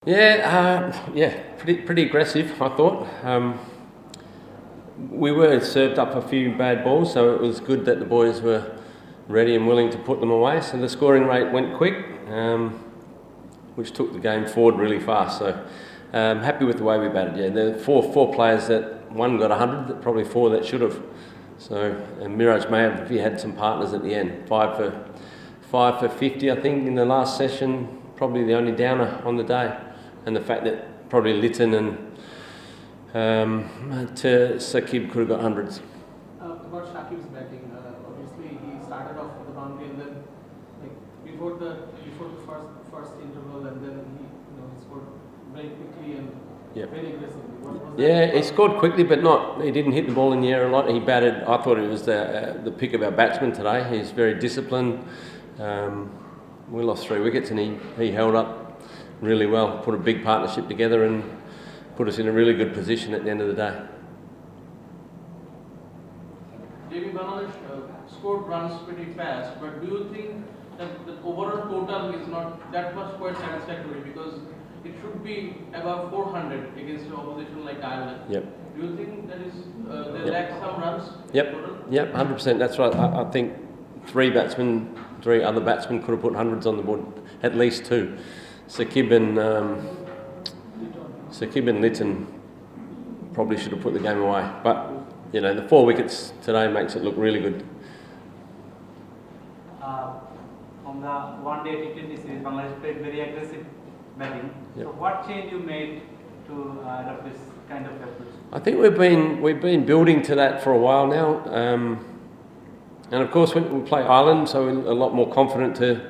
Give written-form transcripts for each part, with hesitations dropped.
Pretty aggressive, I thought. We were served up a few bad balls, so it was good that the boys were ready and willing to put them away. So the scoring rate went quick, which took the game forward really fast. So happy with the way we batted. Yeah, there were four players that one got 100, probably four that should have. So and Miraj may have, if he had some partners at the end, five for 50, I think, in the last session. Probably the only downer on the day, and the fact that probably Litton and Saqib could have got hundreds. About Shakib's batting, obviously he started off with the boundary, and then before the first interval, and then he scored very quickly and very aggressively. He scored quickly, but he didn't hit the ball in the air a lot. He batted. I thought it was the pick of our batsman today. He's very disciplined. We lost 3 wickets, and he held up really well. Put a big partnership together and put us in a really good position at the end of the day. Jamie Bangladesh scored runs pretty fast, but do you think that the overall total is not that much quite satisfactory, because it should be above 400 against an opposition like Ireland? Yep. Do you think that is they lack some runs? Yep. 100%. That's right. I think 3 other batsmen could have put hundreds on the board, at least 2. Saqib and Litton probably should have put the game away. But, the 4 wickets today makes it look really good. On the one-day T20 series, Bangladesh played very aggressive batting. Yep. So what change you made to adopt this kind of approach? I think we've been building to that for a while now. And of course, when we play Ireland, so we're a lot more confident to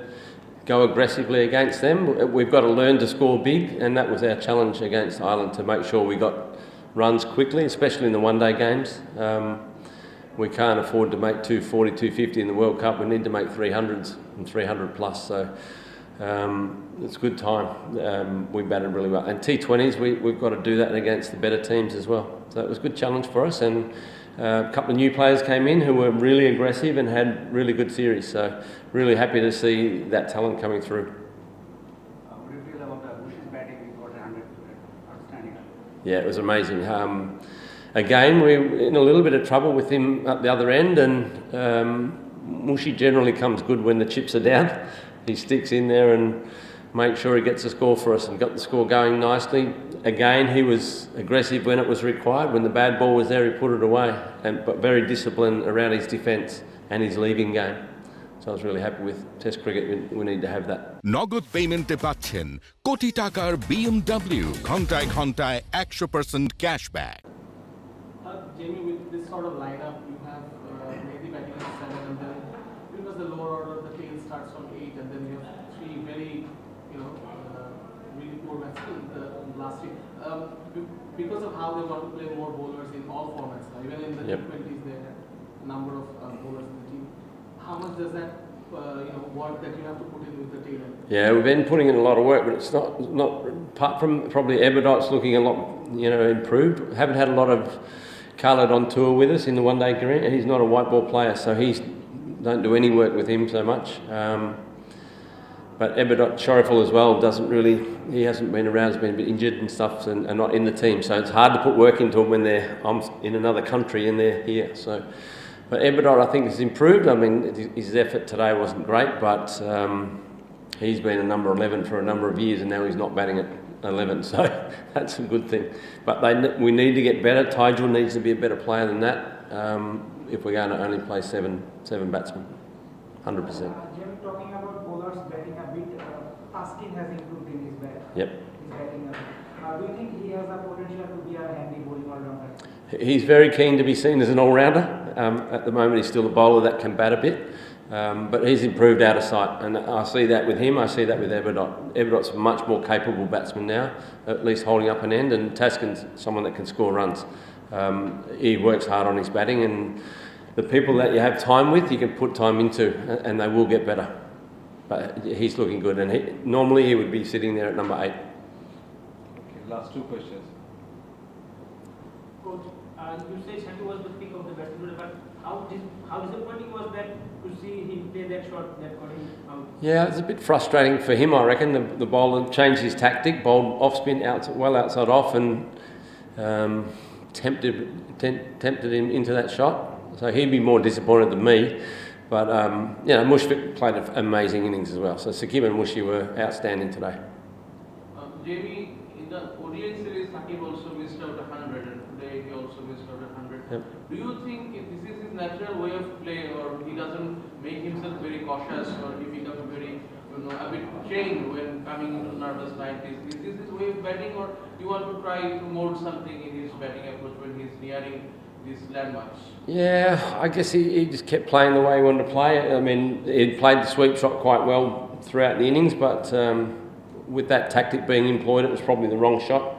go aggressively against them. We've got to learn to score big, and that was our challenge against Ireland, to make sure we got runs quickly, especially in the one-day games. We can't afford to make 240, 250 in the World Cup. We need to make 300s and 300 plus. So it's a good time. We batted really well. And T20s, we've got to do that against the better teams as well. So it was a good challenge for us. And a couple of new players came in who were really aggressive and had really good series. So really happy to see that talent coming through. What do you feel about Bush's batting? We got 100, outstanding. Yeah, it was amazing. Again, we're in a little bit of trouble with him at the other end, and Mushi generally comes good when the chips are down. He sticks in there and makes sure he gets a score for us, and got the score going nicely. Again, he was aggressive when it was required. When the bad ball was there, he put it away, but very disciplined around his defence and his leaving game. So I was really happy with Test cricket. We need to have that. নগদ পেমেন্টে পাচ্ছেন কোটি টাকার BMW ঘন্টায় ঘন্টায় 100% cashback. Jamie, with this sort of lineup, you have maybe batting at 7, and then because the lower order, the tail starts from 8, and then you have 3 very, really poor batsmen last week. Because of how they want to play more bowlers in all formats, even in the T20s, they have a number of bowlers in the team. How much does that work that you have to put in with the tail end? Yeah, we've been putting in a lot of work, but it's not apart from probably Eberdot's looking a lot improved. Haven't had a lot of Khaled on tour with us in the one-day career, and he's not a white ball player, so don't do any work with him so much. But Eberdot Shariful as well he hasn't been around, he's been a bit injured and stuff, and not in the team, so it's hard to put work into him when I'm in another country and they're here. So, but Eberdot, I think, has improved. I mean, his effort today wasn't great, but he's been a number 11 for a number of years, and now he's not batting at 11, so that's a good thing. But we need to get better. Tygel needs to be a better player than that if we're going to only play seven batsmen, 100%. Jim, talking about bowlers batting a bit, Taskin has improved in his bat. Yep. His batting. Do you think he has the potential to be a handy bowling all-rounder? He's very keen to be seen as an all-rounder. At the moment, he's still a bowler that can bat a bit. But he's improved out of sight, and I see that with him. I see that with Eberdot. Eberdot's a much more capable batsman now, at least holding up an end, and Taskin's someone that can score runs. He works hard on his batting, and the people that you have time with, you can put time into, and they will get better. But he's looking good, and normally he would be sitting there at number 8. Okay, last 2 questions. Coach, you say Shanti was the pick of the batting, but How disappointing was that to see him play that shot that got him out? Yeah, it's a bit frustrating for him, I reckon. The bowler changed his tactic, bowled off spin well outside off, and tempted him into that shot. So he'd be more disappointed than me. But Mushfiq played an amazing innings as well. So Sakib and Mushi were outstanding today. Jamie, in the ODI series, Sakib also missed out 100, and today he also missed out 100. Yep. Do you think if this is his natural way of play, or he doesn't make himself very cautious, or he becomes very, a bit chained when coming into nervous like this? Is this his way of batting, or you want to try to mold something in his batting approach when he's nearing these landmarks? Yeah, I guess he just kept playing the way he wanted to play it. I mean, he played the sweep shot quite well throughout the innings, but with that tactic being employed, it was probably the wrong shot.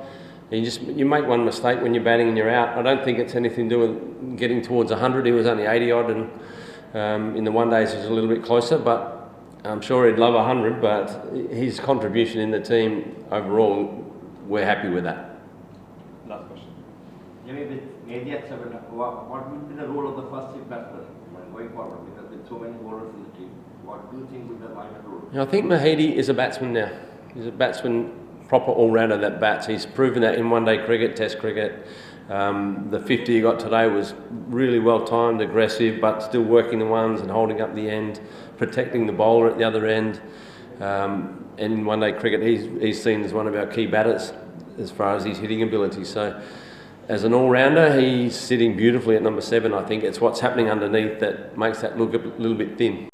You make one mistake when you're batting and you're out. I don't think it's anything to do with getting towards 100. He was only 80 odd, and in the one days it was a little bit closer, but I'm sure he'd love 100, but his contribution in the team overall, we're happy with that. Last question. Jimmy, with AD at 7, what will be the role of the first shift batsman going forward? Because with so many bowlers in the team, what do you think will be the vital role? I think Mahidi is a batsman now. He's a batsman, proper all-rounder that bats. He's proven that in one-day cricket, test cricket. The 50 he got today was really well timed, aggressive, but still working the ones and holding up the end, protecting the bowler at the other end. And in one-day cricket, he's seen as one of our key batters as far as his hitting ability. So as an all-rounder, he's sitting beautifully at number 7. I think it's what's happening underneath that makes that look a little bit thin.